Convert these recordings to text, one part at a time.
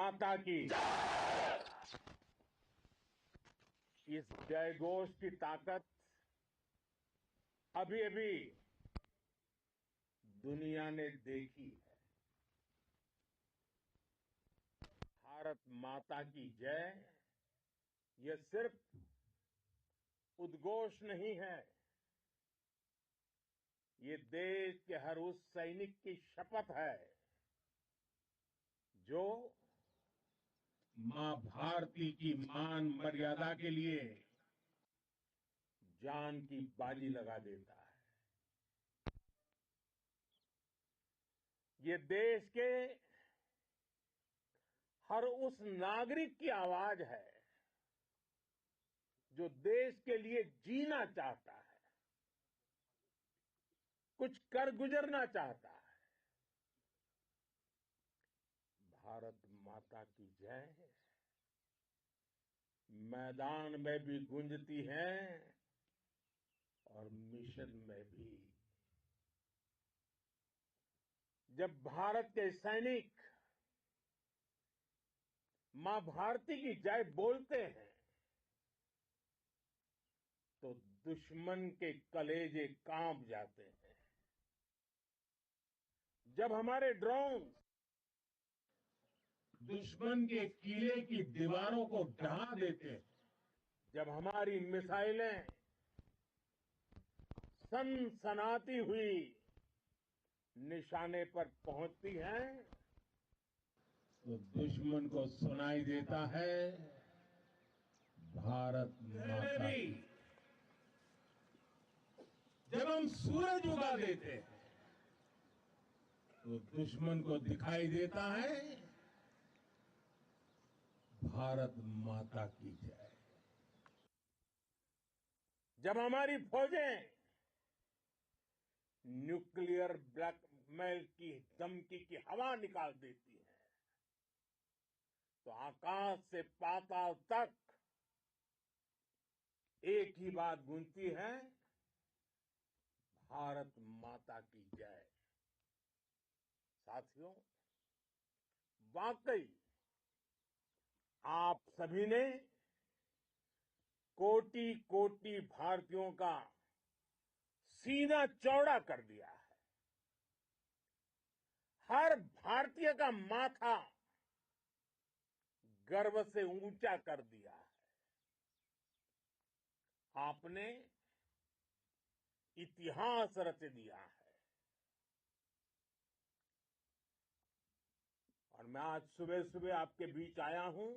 माता की इस जयघोष की ताकत अभी अभी दुनिया ने देखी है। भारत माता की जय यह सिर्फ उद्घोष नहीं है, ये देश के हर उस सैनिक की शपथ है जो मां भारती की मान मर्यादा के लिए जान की बाजी लगा देता है। ये देश के हर उस नागरिक की आवाज है जो देश के लिए जीना चाहता है, कुछ कर गुजरना चाहता है। भारत माता की जय मैदान में भी गूंजती है और मिशन में भी। जब भारत के सैनिक मां भारती की जय बोलते हैं तो दुश्मन के कलेजे कांप जाते हैं। जब हमारे ड्रोन दुश्मन के किले की दीवारों को ढहा देते हैं, जब हमारी मिसाइलें सनसनाती हुई निशाने पर पहुंचती हैं तो दुश्मन को सुनाई देता है भारत माता की। जब हम सूरज उगा देते हैं तो दुश्मन को दिखाई देता है भारत माता की जय। जब हमारी फौजें न्यूक्लियर ब्लैकमेल की धमकी की हवा निकाल देती हैं तो आकाश से पाताल तक एक ही बात गूंजती है, भारत माता की जय। साथियों, वाकई आप सभी ने कोटि कोटि भारतीयों का सीना चौड़ा कर दिया है। हर भारतीय का माथा गर्व से ऊंचा कर दिया है। आपने इतिहास रच दिया है। और मैं आज सुबह सुबह आपके बीच आया हूं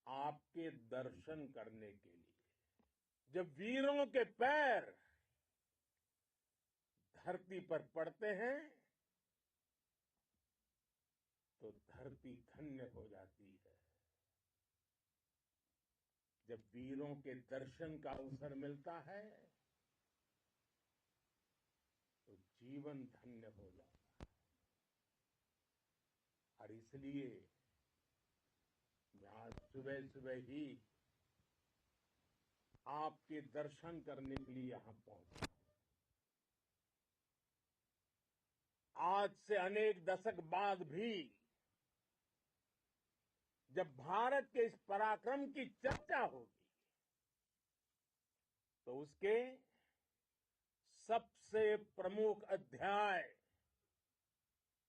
आपके दर्शन करने के लिए। जब वीरों के पैर धरती पर पड़ते हैं तो धरती धन्य हो जाती है। जब वीरों के दर्शन का अवसर मिलता है तो जीवन धन्य हो जाता है। और इसलिए मैं आज सुबह सुबह ही आपके दर्शन करने के लिए यहां पहुंचा। आज से अनेक दशक बाद भी जब भारत के इस पराक्रम की चर्चा होगी तो उसके सबसे प्रमुख अध्याय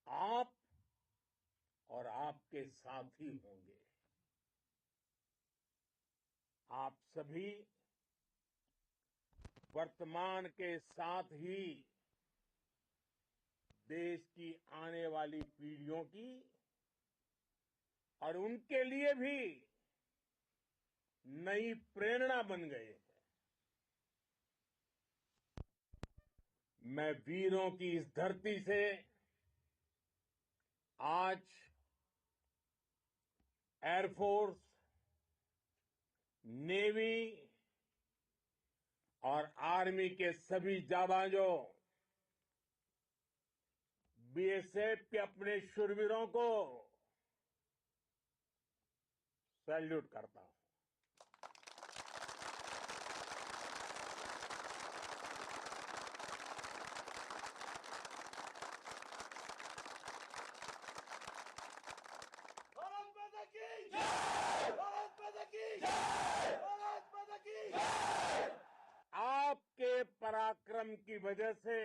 आप और आपके साथी होंगे। आप सभी वर्तमान के साथ ही देश की आने वाली पीढ़ियों की और उनके लिए भी नई प्रेरणा बन गए हैं। मैं वीरों की इस धरती से आज एयरफोर्स, नेवी और आर्मी के सभी जाबाजों, बीएसएफ के अपने शूरवीरों को सैल्यूट करता हूं। भारत माता की आपके पराक्रम की वजह से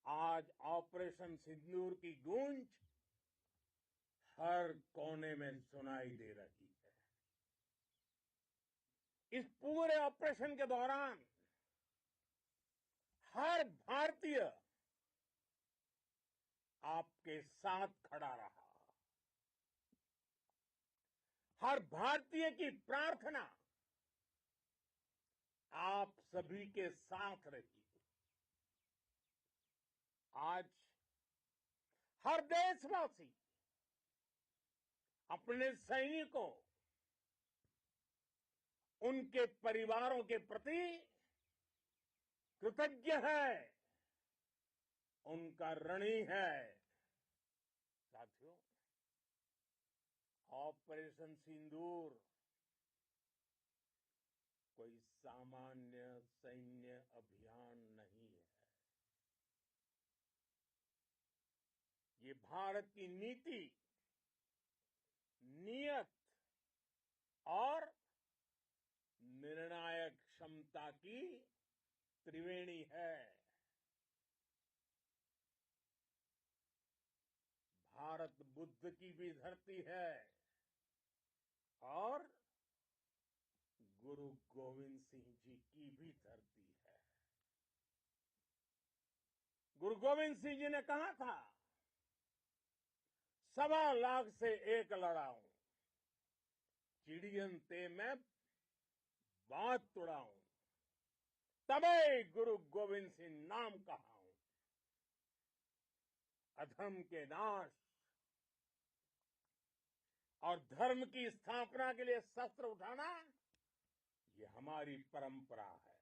आज ऑपरेशन सिंदूर की गूंज हर कोने में सुनाई दे रही है। इस पूरे ऑपरेशन के दौरान हर भारतीय आपके साथ खड़ा रहा। हर भारतीय की प्रार्थना आप सभी के साथ रही। आज हर देशवासी अपने सैनिकों, उनके परिवारों के प्रति कृतज्ञ है, उनका ऋणी है। साथियों, ऑपरेशन सिंदूर कोई सामान्य सैन्य अभियान नहीं है। ये भारत की नीति, नियत और निर्णायक क्षमता की त्रिवेणी है। भारत बुद्ध की भी धरती है और गुरु गोविंद सिंह जी की भी धरती है। गुरु गोविंद सिंह जी ने कहा था, 1.25 लाख से एक लड़ाऊं, चिड़ियन ते मैं बात तुड़ाऊं, तबे गुरु गोविंद सिंह नाम कहाऊं। अधर्म के नाश और धर्म की स्थापना के लिए शस्त्र उठाना, ये हमारी परंपरा है।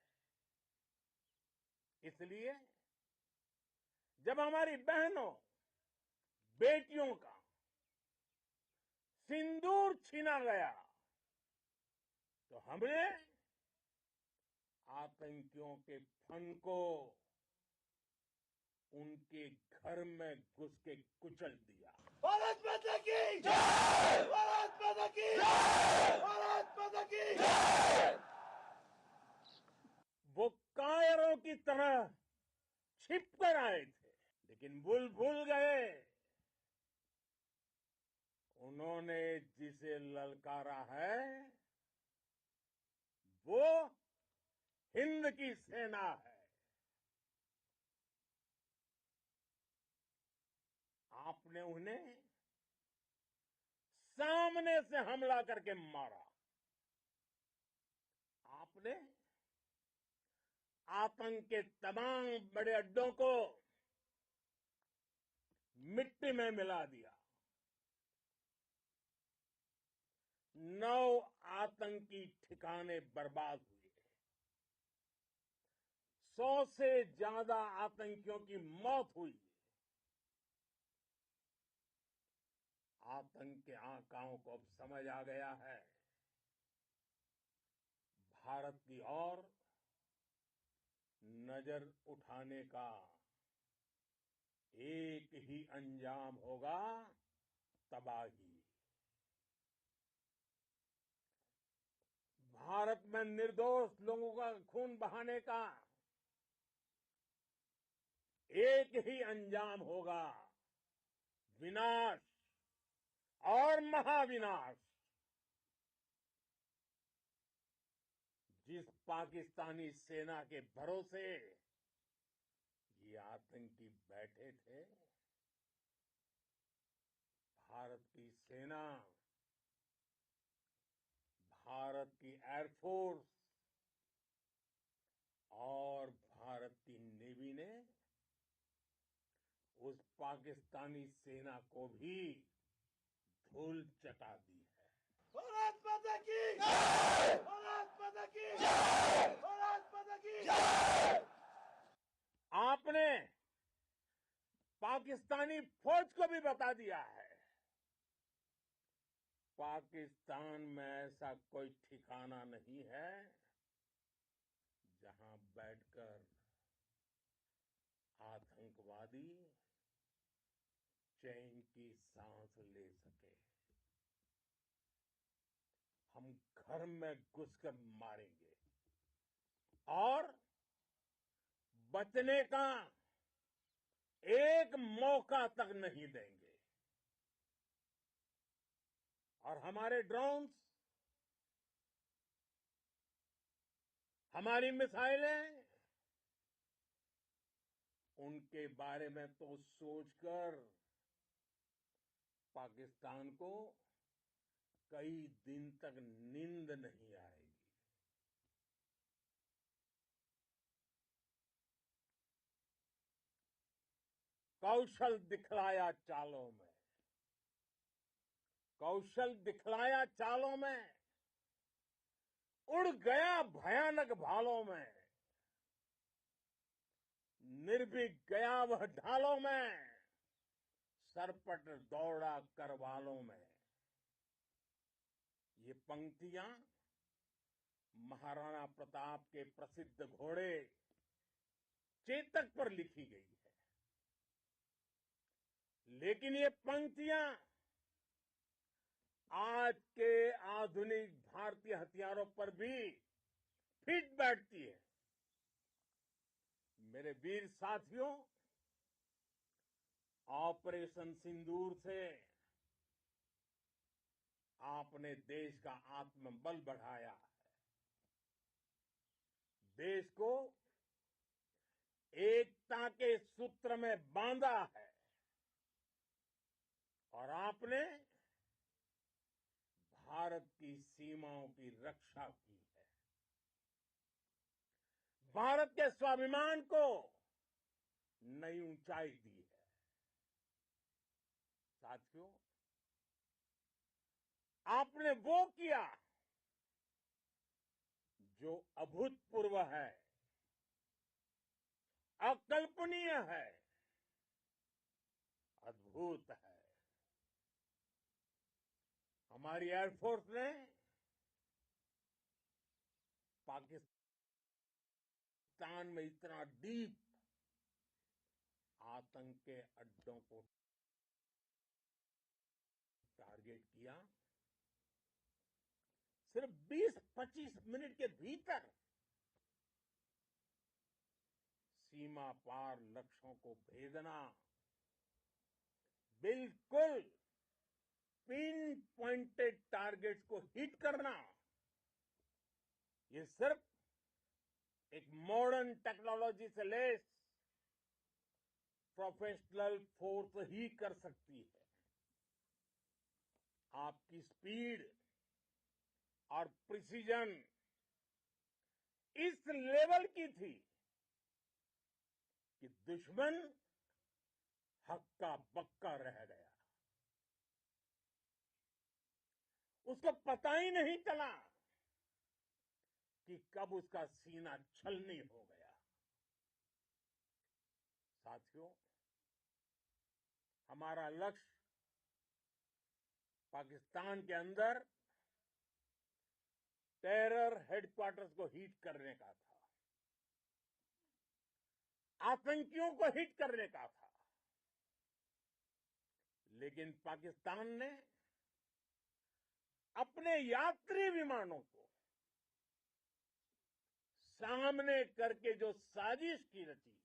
इसलिए जब हमारी बहनों, बेटियों का सिंदूर छीना गया, तो हमने आतंकियों के फन को उनके घर में घुस के कुचल दिया। भारत माता की जय, भारत माता की जय, भारत माता की जय। वो कायरों की तरह छिप कर आए थे, लेकिन भूल गए उन्होंने जिसे ललकारा है वो हिंद की सेना है। आपने उन्हें सामने से हमला करके मारा। आपने आतंक के तमाम बड़े अड्डों को मिट्टी में मिला दिया। 9 आतंकी ठिकाने बर्बाद हुए। 100 से ज्यादा आतंकियों की मौत हुई। आतंक के आकाओं को अब समझ आ गया है, भारत की ओर नजर उठाने का एक ही अंजाम होगा, तबाही। भारत में निर्दोष लोगों का खून बहाने का एक ही अंजाम होगा, विनाश और महाविनाश। जिस पाकिस्तानी सेना के भरोसे ये आतंकी बैठे थे, भारत की सेना, भारत की एयरफोर्स और भारत की नेवी ने उस पाकिस्तानी सेना को भी धूल चटा दी है। भारत माता की जय, भारत माता की जय, भारत माता की जय। आपने पाकिस्तानी फौज को भी बता दिया है, पाकिस्तान में ऐसा कोई ठिकाना नहीं है जहां बैठकर आतंकवादी चैन की सांस ले सके। घर में घुसकर मारेंगे और बचने का एक मौका तक नहीं देंगे। और हमारे ड्रोन्स, हमारी मिसाइलें, उनके बारे में तो सोचकर पाकिस्तान को कई दिन तक नींद नहीं आएगी। कौशल दिखलाया चालों में, कौशल दिखलाया चालों में, उड़ गया भयानक भालों में, निर्भीक गया वह ढालों में, सरपट दौड़ा करवालों में। ये पंक्तियां महाराणा प्रताप के प्रसिद्ध घोड़े चेतक पर लिखी गई है। लेकिन ये पंक्तियां आज के आधुनिक भारतीय हथियारों पर भी फिट बैठती है। मेरे वीर साथियों, ऑपरेशन सिंदूर से आपने देश का आत्मबल बढ़ाया है, देश को एकता के सूत्र में बांधा है और आपने भारत की सीमाओं की रक्षा की है। भारत के स्वाभिमान को नई ऊंचाई दी है। साथियों, आपने वो किया जो अभूतपूर्व है, अकल्पनीय है, अद्भुत है। हमारी एयरफोर्स ने पाकिस्तान में इतना डीप आतंक के अड्डों को टारगेट किया, सिर्फ 20-25 मिनट के भीतर सीमा पार लक्ष्यों को भेदना, बिल्कुल पिन पॉइंटेड टारगेट्स को हिट करना, ये सिर्फ एक मॉडर्न टेक्नोलॉजी से लेस प्रोफेशनल फोर्स ही कर सकती है। आपकी स्पीड और प्रिसीजन इस लेवल की थी कि दुश्मन हक्का बक्का रह गया। उसको पता ही नहीं चला कि कब उसका सीना छलनी हो गया। साथियों, हमारा लक्ष्य पाकिस्तान के अंदर टेरर हेडक्वार्टर्स को हिट करने का था, आतंकियों को हिट करने का था। लेकिन पाकिस्तान ने अपने यात्री विमानों को सामने करके जो साजिश की रची,